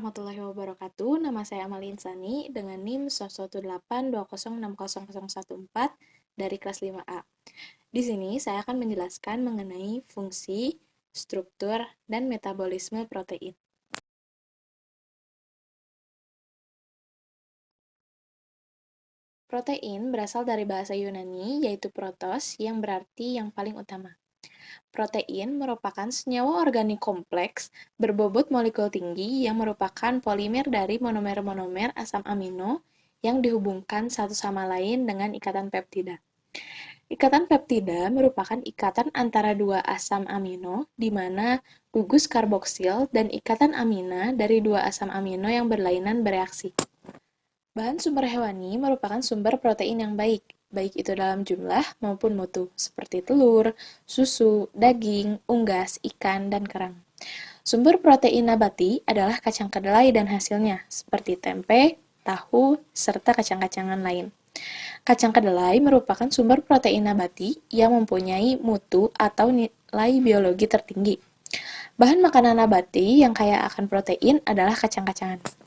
warahmatullahi wabarakatuh. Nama saya Amalia Insani dengan NIM 11820600014 dari kelas 5A. Di sini saya akan menjelaskan mengenai fungsi, struktur, dan metabolisme protein. Protein berasal dari bahasa Yunani, yaitu protos, yang berarti yang paling utama. Protein merupakan senyawa organik kompleks berbobot molekul tinggi yang merupakan polimer dari monomer-monomer asam amino yang dihubungkan satu sama lain dengan ikatan peptida. Ikatan peptida merupakan ikatan antara dua asam amino di mana gugus karboksil dan ikatan amina dari dua asam amino yang berlainan bereaksi. Bahan sumber hewani merupakan sumber protein yang baik, baik itu dalam jumlah maupun mutu, seperti telur, susu, daging, unggas, ikan, dan kerang. Sumber protein nabati adalah kacang kedelai dan hasilnya, seperti tempe, tahu, serta kacang-kacangan lain. Kacang kedelai merupakan sumber protein nabati yang mempunyai mutu atau nilai biologi tertinggi. Bahan makanan nabati yang kaya akan protein adalah kacang-kacangan.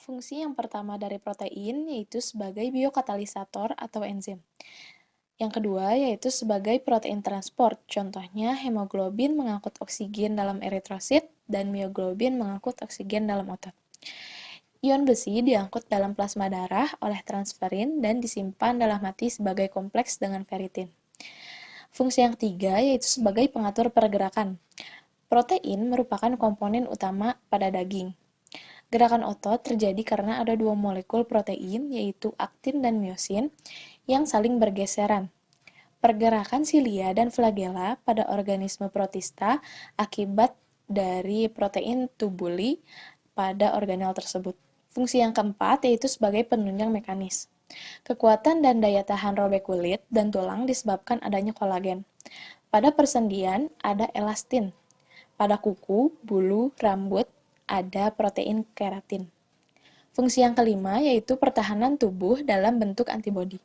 Fungsi yang pertama dari protein yaitu sebagai biokatalisator atau enzim. Yang kedua yaitu sebagai protein transport, contohnya hemoglobin mengangkut oksigen dalam eritrosit dan mioglobin mengangkut oksigen dalam otot. Ion besi diangkut dalam plasma darah oleh transferin dan disimpan dalam hati sebagai kompleks dengan ferritin. Fungsi yang ketiga yaitu sebagai pengatur pergerakan. Protein merupakan komponen utama pada daging. Gerakan otot terjadi karena ada dua molekul protein, yaitu aktin dan miosin, yang saling bergeseran. Pergerakan silia dan flagella pada organisme protista akibat dari protein tubuli pada organel tersebut. Fungsi yang keempat yaitu sebagai penunjang mekanis. Kekuatan dan daya tahan robek kulit dan tulang disebabkan adanya kolagen. Pada persendian ada elastin. Pada kuku, bulu, rambut, ada protein keratin. Fungsi yang kelima yaitu pertahanan tubuh dalam bentuk antibodi.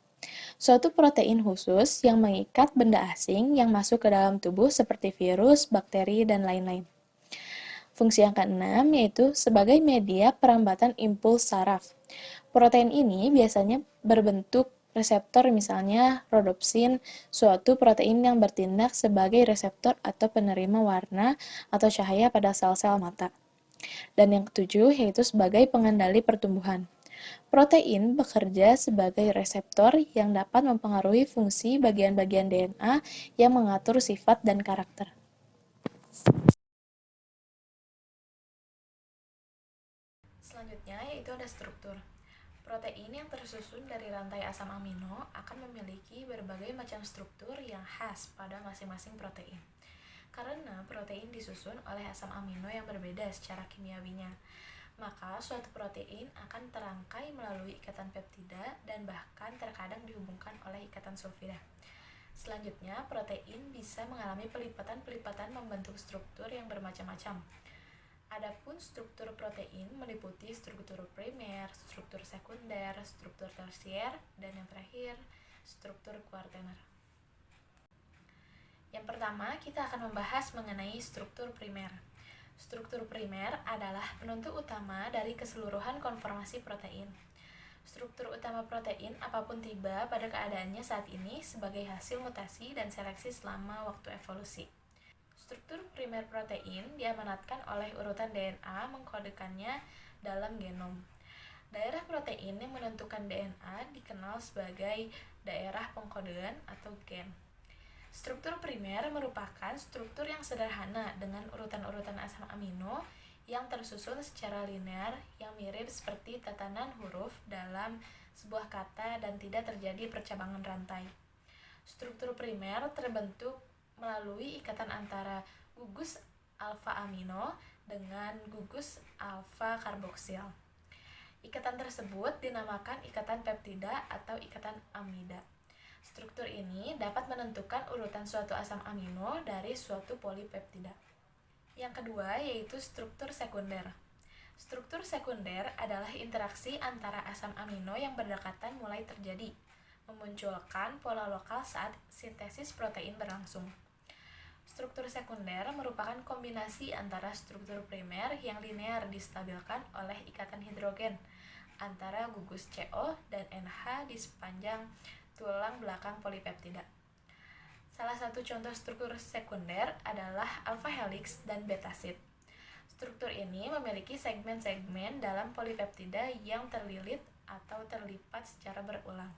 Suatu protein khusus yang mengikat benda asing yang masuk ke dalam tubuh seperti virus, bakteri, dan lain-lain. Fungsi yang keenam yaitu sebagai media perambatan impuls saraf. Protein ini biasanya berbentuk reseptor, misalnya rhodopsin, suatu protein yang bertindak sebagai reseptor atau penerima warna atau cahaya pada sel-sel mata. Dan yang ketujuh yaitu sebagai pengendali pertumbuhan. Protein bekerja sebagai reseptor yang dapat mempengaruhi fungsi bagian-bagian DNA yang mengatur sifat dan karakter. Selanjutnya yaitu ada struktur. Protein yang tersusun dari rantai asam amino akan memiliki berbagai macam struktur yang khas pada masing-masing protein. Karena protein disusun oleh asam amino yang berbeda secara kimiawinya, maka suatu protein akan terangkai melalui ikatan peptida dan bahkan terkadang dihubungkan oleh ikatan sulfida. Selanjutnya, protein bisa mengalami pelipatan-pelipatan membentuk struktur yang bermacam-macam. Adapun struktur protein meliputi struktur primer, struktur sekunder, struktur tersier, dan yang terakhir, struktur kuartener. Yang pertama, kita akan membahas mengenai struktur primer. Struktur primer adalah penentu utama dari keseluruhan konformasi protein. Struktur utama protein apapun tiba pada keadaannya saat ini sebagai hasil mutasi dan seleksi selama waktu evolusi. Struktur primer protein diamanatkan oleh urutan DNA mengkodekannya dalam genom. Daerah protein yang menentukan DNA dikenal sebagai daerah pengkodean atau gen. Struktur primer merupakan struktur yang sederhana dengan urutan-urutan asam amino yang tersusun secara linear yang mirip seperti tatanan huruf dalam sebuah kata dan tidak terjadi percabangan rantai. Struktur primer terbentuk melalui ikatan antara gugus alfa amino dengan gugus alfa karboksil. Ikatan tersebut dinamakan ikatan peptida atau ikatan amida. Struktur ini dapat menentukan urutan suatu asam amino dari suatu polipeptida. Yang kedua yaitu struktur sekunder. Struktur sekunder adalah interaksi antara asam amino yang berdekatan mulai terjadi, memunculkan pola lokal saat sintesis protein berlangsung. Struktur sekunder merupakan kombinasi antara struktur primer yang linear distabilkan oleh ikatan hidrogen antara gugus CO dan NH di sepanjang tulang belakang polipeptida. Salah satu contoh struktur sekunder adalah alpha helix dan beta sheet. Struktur ini memiliki segmen-segmen dalam polipeptida yang terlilit atau terlipat secara berulang.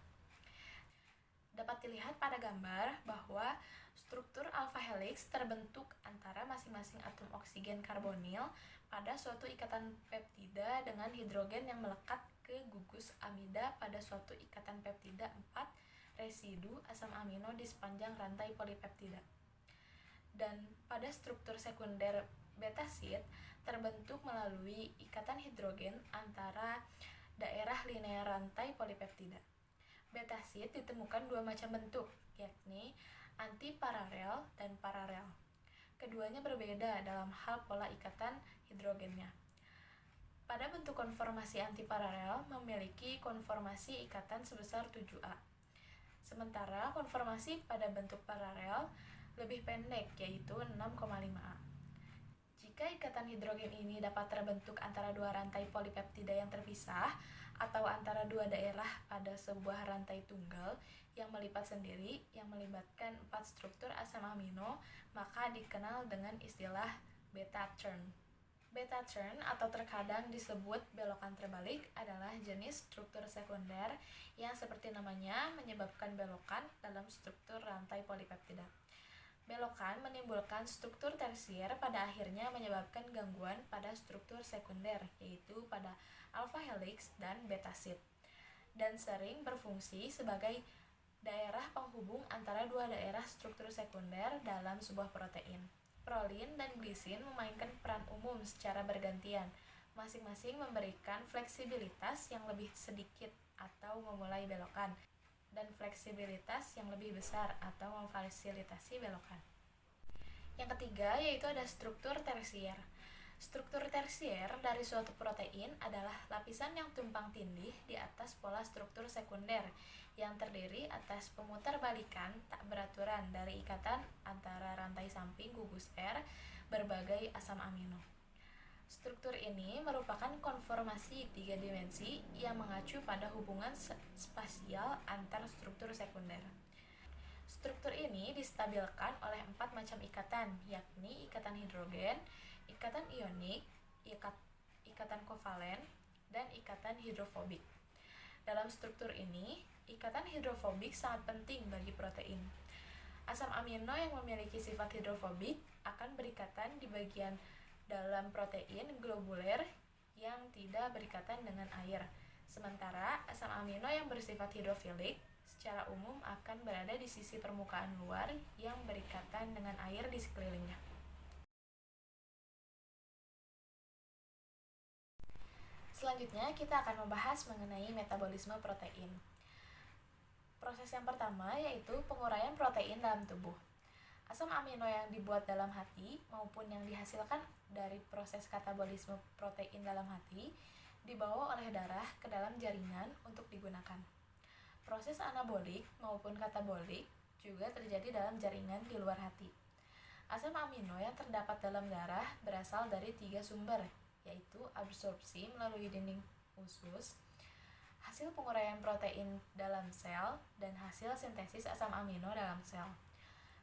Dapat dilihat pada gambar bahwa struktur alpha helix terbentuk antara masing-masing atom oksigen karbonil pada suatu ikatan peptida dengan hidrogen yang melekat ke gugus amida pada suatu ikatan peptida 4 residu asam amino di sepanjang rantai polipeptida. Dan pada struktur sekunder beta sheet terbentuk melalui ikatan hidrogen antara daerah linear rantai polipeptida. Beta sheet ditemukan dua macam bentuk, yakni antiparalel dan paralel. Keduanya berbeda dalam hal pola ikatan hidrogennya. Pada bentuk konformasi antiparalel memiliki konformasi ikatan sebesar 7A. Sementara konformasi pada bentuk paralel lebih pendek, yaitu 6,5A. Jika ikatan hidrogen ini dapat terbentuk antara dua rantai polipeptida yang terpisah atau antara dua daerah pada sebuah rantai tunggal yang melipat sendiri yang melibatkan 4 struktur asam amino, maka dikenal dengan istilah beta turn. Beta turn atau terkadang disebut belokan terbalik adalah jenis struktur sekunder yang seperti namanya menyebabkan belokan dalam struktur rantai polipeptida. Belokan menimbulkan struktur tersier pada akhirnya menyebabkan gangguan pada struktur sekunder, yaitu pada alpha helix dan beta sheet, dan sering berfungsi sebagai daerah penghubung antara dua daerah struktur sekunder dalam sebuah protein. Prolin dan glisin memainkan peran umum secara bergantian, masing-masing memberikan fleksibilitas yang lebih sedikit atau memulai belokan, dan fleksibilitas yang lebih besar atau memfasilitasi belokan. Yang ketiga yaitu ada struktur tersier. Struktur tersier dari suatu protein adalah lapisan yang tumpang tindih di atas pola struktur sekunder yang terdiri atas pemutarbalikan tak beraturan dari ikatan antara rantai samping gugus R berbagai asam amino. Struktur ini merupakan konformasi 3 dimensi yang mengacu pada hubungan spasial antar struktur sekunder. Struktur ini distabilkan oleh 4 macam ikatan, yakni ikatan hidrogen, ikatan ionik, ikatan kovalen, dan ikatan hidrofobik. Dalam struktur ini, ikatan hidrofobik sangat penting bagi protein. Asam amino yang memiliki sifat hidrofobik akan berikatan di bagian dalam protein globuler yang tidak berikatan dengan air. Sementara asam amino yang bersifat hidrofilik secara umum akan berada di sisi permukaan luar yang berikatan dengan air di sekelilingnya. Selanjutnya kita akan membahas mengenai metabolisme protein. Proses yang pertama yaitu penguraian protein dalam tubuh. Asam amino yang dibuat dalam hati maupun yang dihasilkan dari proses katabolisme protein dalam hati dibawa oleh darah ke dalam jaringan untuk digunakan. Proses anabolik maupun katabolik juga terjadi dalam jaringan di luar hati. Asam amino yang terdapat dalam darah berasal dari 3 sumber, yaitu absorpsi melalui dinding usus, hasil penguraian protein dalam sel, dan hasil sintesis asam amino dalam sel.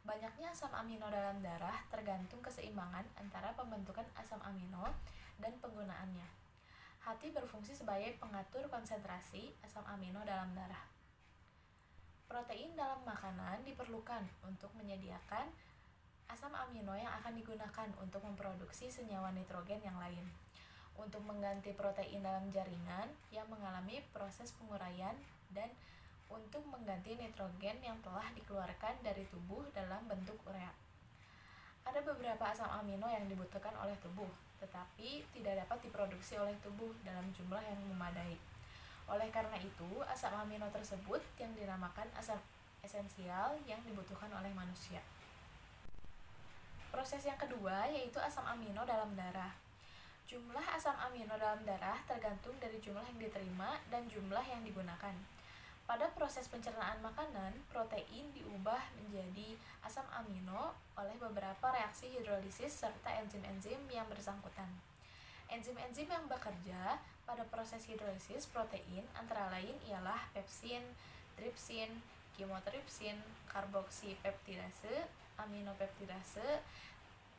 Banyaknya asam amino dalam darah tergantung keseimbangan antara pembentukan asam amino dan penggunaannya. Hati berfungsi sebagai pengatur konsentrasi asam amino dalam darah. Protein dalam makanan diperlukan untuk menyediakan asam amino yang akan digunakan untuk memproduksi senyawa nitrogen yang lain, untuk mengganti protein dalam jaringan yang mengalami proses penguraian, dan untuk mengganti nitrogen yang telah dikeluarkan dari tubuh dalam bentuk urea. Ada beberapa asam amino yang dibutuhkan oleh tubuh, tetapi tidak dapat diproduksi oleh tubuh dalam jumlah yang memadai. Oleh karena itu, asam amino tersebut yang dinamakan asam esensial yang dibutuhkan oleh manusia. Proses yang kedua yaitu asam amino dalam darah. Jumlah asam amino dalam darah tergantung dari jumlah yang diterima dan jumlah yang digunakan. Pada proses pencernaan makanan, protein diubah menjadi asam amino oleh beberapa reaksi hidrolisis serta enzim-enzim yang bersangkutan. Enzim-enzim yang bekerja pada proses hidrolisis protein antara lain ialah pepsin, tripsin, kimotripsin, karboksipeptidase, aminopeptidase,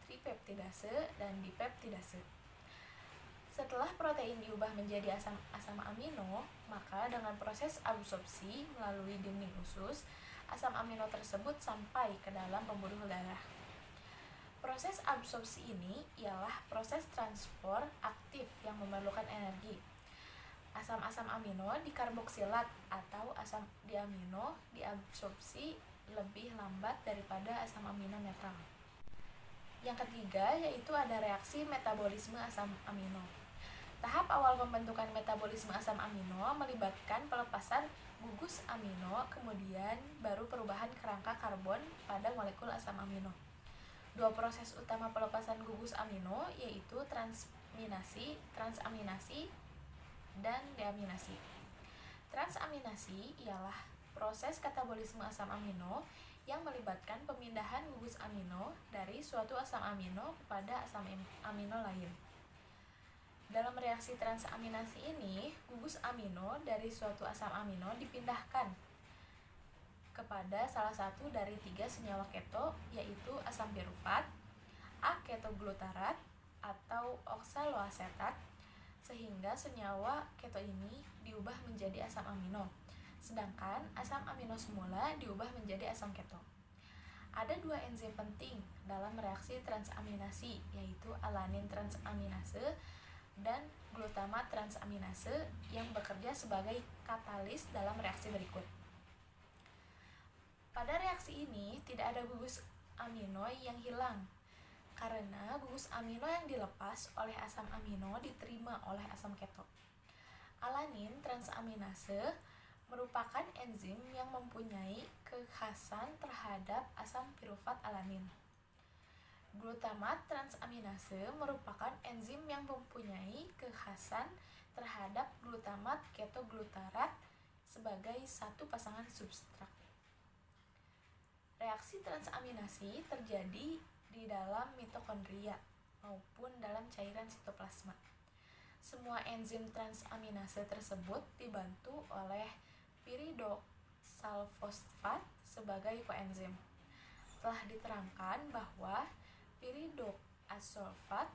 tripeptidase, dan dipeptidase. Setelah protein diubah menjadi asam amino, maka dengan proses absorpsi melalui dinding usus, asam amino tersebut sampai ke dalam pembuluh darah. Proses absorpsi ini ialah proses transport aktif yang memerlukan energi. Asam-asam amino dikarboksilat atau asam diamino diabsorpsi lebih lambat daripada asam amino netral. Yang ketiga yaitu ada reaksi metabolisme asam amino. Tahap awal pembentukan metabolisme asam amino melibatkan pelepasan gugus amino, kemudian baru perubahan kerangka karbon pada molekul asam amino. Dua proses utama pelepasan gugus amino yaitu transaminasi, dan deaminasi. Transaminasi ialah proses katabolisme asam amino yang melibatkan pemindahan gugus amino dari suatu asam amino kepada asam amino lain. Dalam reaksi transaminasi ini, gugus amino dari suatu asam amino dipindahkan kepada salah satu dari 3 senyawa keto, yaitu asam pirufat, A-ketoglutarat, atau oksaloasetat, sehingga senyawa keto ini diubah menjadi asam amino, sedangkan asam amino semula diubah menjadi asam keto. Ada 2 enzim penting dalam reaksi transaminasi, yaitu alanin transaminase dan glutamat transaminase yang bekerja sebagai katalis dalam reaksi berikut. Pada reaksi ini tidak ada gugus amino yang hilang, karena gugus amino yang dilepas oleh asam amino diterima oleh asam keto. Alanin transaminase merupakan enzim yang mempunyai kekhasan terhadap asam pirufat alanin. Glutamat transaminase merupakan enzim yang mempunyai kekhasan terhadap glutamat ketoglutarat sebagai satu pasangan substrat. Reaksi transaminasi terjadi di dalam mitokondria maupun dalam cairan sitoplasma. Semua enzim transaminase tersebut dibantu oleh piridoksalfosfat sebagai koenzim. Telah diterangkan bahwa piridoksalfosfat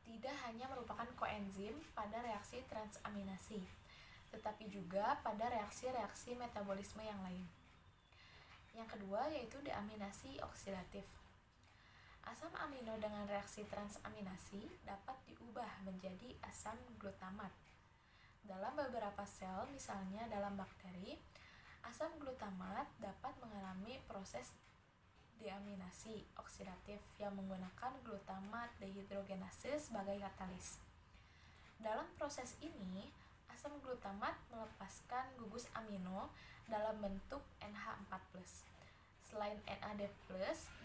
tidak hanya merupakan koenzim pada reaksi transaminasi, tetapi juga pada reaksi-reaksi metabolisme yang lain. Yang kedua yaitu deaminasi oksidatif. Asam amino dengan reaksi transaminasi dapat diubah menjadi asam glutamat. Dalam beberapa sel, misalnya dalam bakteri, asam glutamat dapat mengalami proses deaminasi oksidatif yang menggunakan glutamat dehidrogenase sebagai katalis. Dalam proses ini, asam glutamat melepaskan gugus amino dalam bentuk NH4+. Selain NAD+,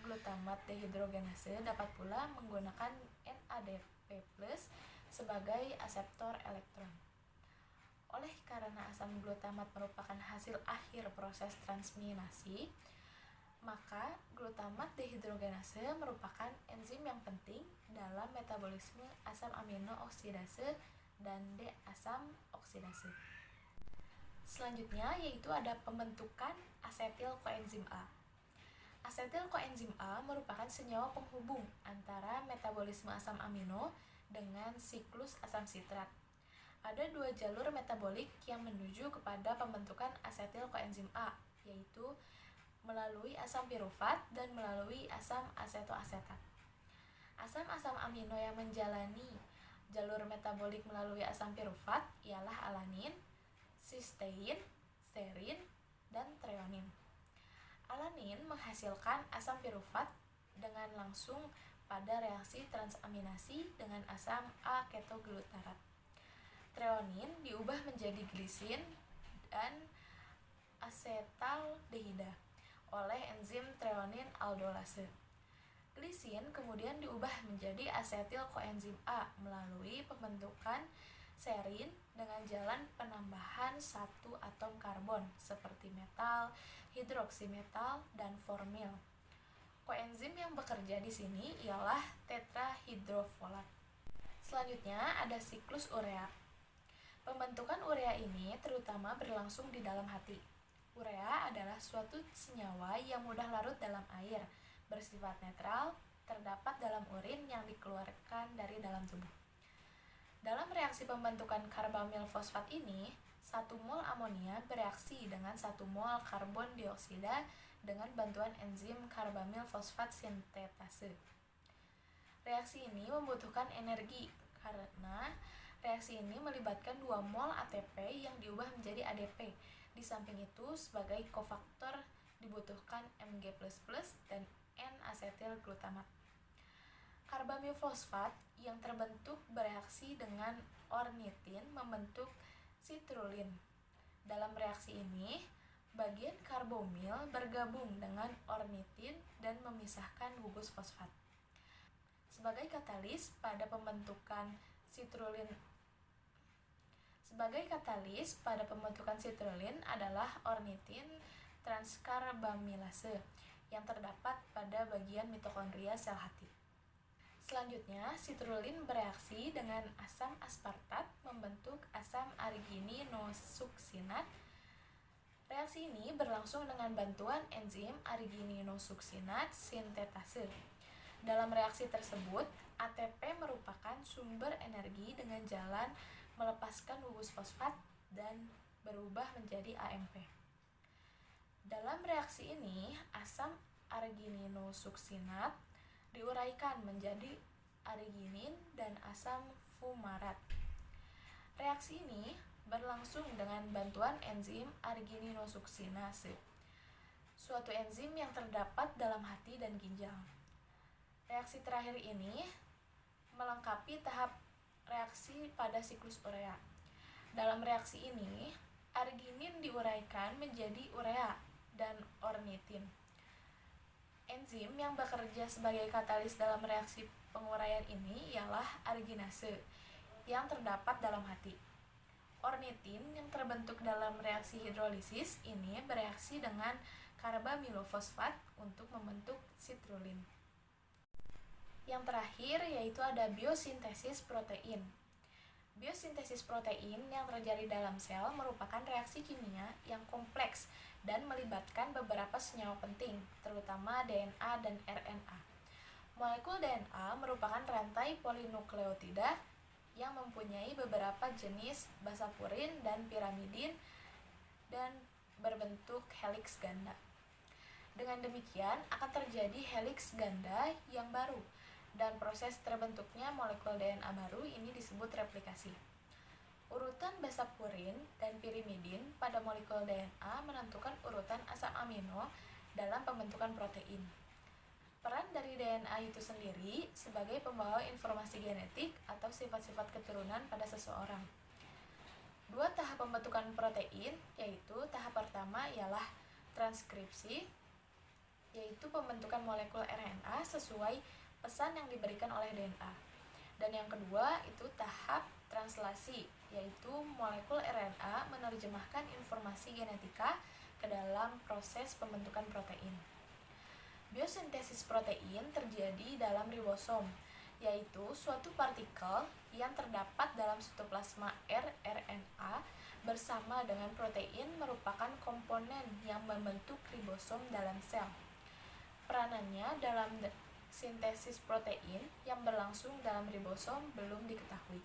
glutamat dehidrogenase dapat pula menggunakan NADP+ sebagai aseptor elektron. Oleh karena asam glutamat merupakan hasil akhir proses transminasi, maka glutamat dehidrogenase merupakan enzim yang penting dalam metabolisme asam amino oksidase dan D-asam oksidase. Selanjutnya yaitu ada pembentukan asetil koenzim A. Asetil koenzim A merupakan senyawa penghubung antara metabolisme asam amino dengan siklus asam sitrat. Ada 2 jalur metabolik yang menuju kepada pembentukan asetil koenzim A, yaitu melalui asam pirufat dan melalui asam asetoasetat. Asam-asam amino yang menjalani jalur metabolik melalui asam pirufat ialah alanin, sistein, sterin, dan treonin. Alanin menghasilkan asam pirufat dengan langsung pada reaksi transaminasi dengan asam A-ketoglutarat. Treonin diubah menjadi glisin dan asetaldehida oleh enzim treonin aldolase. Glisin kemudian diubah menjadi asetil koenzim A melalui pembentukan Serin dengan jalan penambahan satu atom karbon seperti metal, hidroksimetal, dan formil. Koenzim yang bekerja di sini ialah tetrahidrofolat. Selanjutnya ada siklus urea. Pembentukan urea ini terutama berlangsung di dalam hati. Urea adalah suatu senyawa yang mudah larut dalam air, bersifat netral, terdapat dalam urin yang dikeluarkan dari dalam tubuh. Dalam reaksi pembentukan karbamil fosfat ini, 1 mol amonia bereaksi dengan 1 mol karbon dioksida dengan bantuan enzim karbamil fosfat sintetase. Reaksi ini membutuhkan energi karena reaksi ini melibatkan 2 mol ATP yang diubah menjadi ADP. Di samping itu, sebagai kofaktor dibutuhkan Mg++ dan N-asetil glutamat. Karbamil fosfat yang terbentuk bereaksi dengan ornitin membentuk citrulline. Dalam reaksi ini, bagian karbomil bergabung dengan ornitin dan memisahkan gugus fosfat. Sebagai katalis pada pembentukan citrulline adalah ornitin transkarbamilase yang terdapat pada bagian mitokondria sel hati. Selanjutnya, citrulline bereaksi dengan asam aspartat membentuk asam argininosuksinat. Reaksi ini berlangsung dengan bantuan enzim argininosuksinat sintetase. Dalam reaksi tersebut, ATP merupakan sumber energi dengan jalan melepaskan gugus fosfat dan berubah menjadi AMP. Dalam reaksi ini, asam argininosuksinat diuraikan menjadi arginin dan asam fumarat. Reaksi ini berlangsung dengan bantuan enzim argininosuksinase, suatu enzim yang terdapat dalam hati dan ginjal. Reaksi terakhir ini melengkapi tahap reaksi pada siklus urea. Dalam reaksi ini, arginin diuraikan menjadi urea dan ornitin. Enzim yang bekerja sebagai katalis dalam reaksi penguraian ini ialah arginase yang terdapat dalam hati. Ornitin yang terbentuk dalam reaksi hidrolisis ini bereaksi dengan karbamilofosfat untuk membentuk citrulline. Yang terakhir yaitu ada biosintesis protein. Biosintesis protein yang terjadi dalam sel merupakan reaksi kimia yang kompleks dan melibatkan beberapa senyawa penting, terutama DNA dan RNA. Molekul DNA merupakan rantai polinukleotida yang mempunyai beberapa jenis basa purin dan pirimidin dan berbentuk heliks ganda. Dengan demikian, akan terjadi heliks ganda yang baru, dan proses terbentuknya molekul DNA baru ini disebut replikasi. Urutan basa purin dan pirimidin pada molekul DNA menentukan urutan asam amino dalam pembentukan protein. Peran dari DNA itu sendiri sebagai pembawa informasi genetik atau sifat-sifat keturunan pada seseorang. 2 tahap pembentukan protein, yaitu tahap pertama ialah transkripsi, yaitu pembentukan molekul RNA sesuai pesan yang diberikan oleh DNA. Dan yang kedua itu tahap translasi, yaitu molekul RNA menerjemahkan informasi genetika ke dalam proses pembentukan protein. Biosintesis protein terjadi dalam ribosom, yaitu suatu partikel yang terdapat dalam sitoplasma rRNA bersama dengan protein merupakan komponen yang membentuk ribosom dalam sel. Peranannya dalam sintesis protein yang berlangsung dalam ribosom belum diketahui.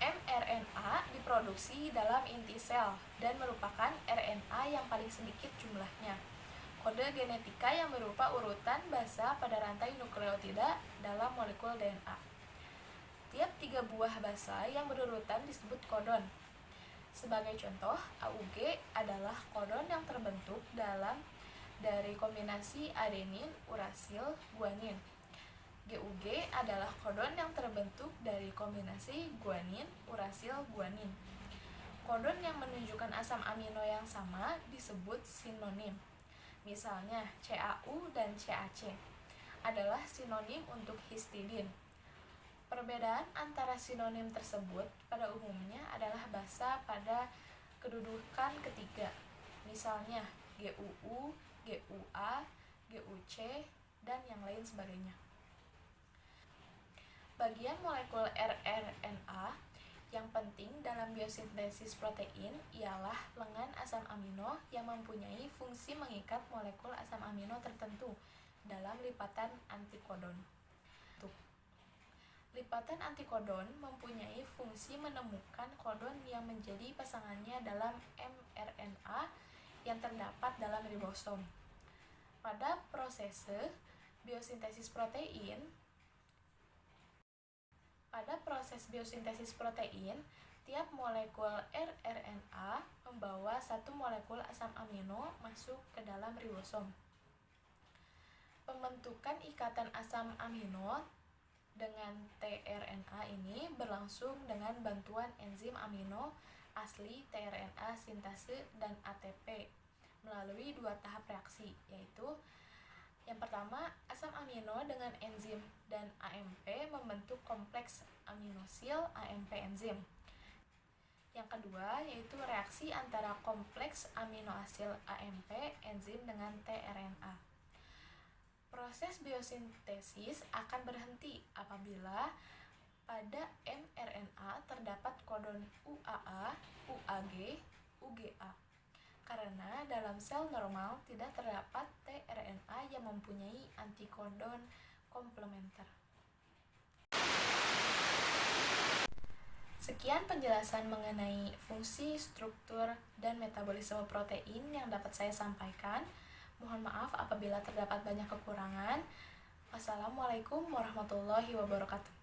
mRNA diproduksi dalam inti sel dan merupakan RNA yang paling sedikit jumlahnya. Kode genetika yang berupa urutan basa pada rantai nukleotida dalam molekul DNA. Tiap 3 buah basa yang berurutan disebut kodon. Sebagai contoh, AUG adalah kodon yang terbentuk dari kombinasi adenin, urasil, guanin. GUG adalah kodon yang terbentuk dari kombinasi guanin, urasil, guanin. Kodon yang menunjukkan asam amino yang sama disebut sinonim. Misalnya, CAU dan CAC adalah sinonim untuk histidin. Perbedaan antara sinonim tersebut pada umumnya adalah bahasa pada kedudukan ketiga. Misalnya GUU, GUA, GUC, dan yang lain sebagainya. Bagian molekul rRNA yang penting dalam biosintesis protein ialah lengan asam amino yang mempunyai fungsi mengikat molekul asam amino tertentu dalam lipatan antikodon. Lipatan antikodon mempunyai fungsi menemukan kodon yang menjadi pasangannya dalam mRNA yang terdapat dalam ribosom. Pada proses biosintesis protein, tiap molekul rRNA membawa satu molekul asam amino masuk ke dalam ribosom. Pembentukan ikatan asam amino dengan tRNA ini berlangsung dengan bantuan enzim amino asli tRNA sintase dan ATP melalui dua tahap reaksi, yaitu yang pertama, asam amino dengan enzim dan AMP membentuk kompleks aminosil AMP enzim. Yang kedua, yaitu reaksi antara kompleks aminoasil AMP enzim dengan tRNA. Proses biosintesis akan berhenti apabila pada mRNA terdapat kodon UAA, UAG, UGA. Karena dalam sel normal tidak terdapat tRNA yang mempunyai antikodon komplementer. Sekian penjelasan mengenai fungsi, struktur, dan metabolisme protein yang dapat saya sampaikan. Mohon maaf apabila terdapat banyak kekurangan. Wassalamualaikum warahmatullahi wabarakatuh.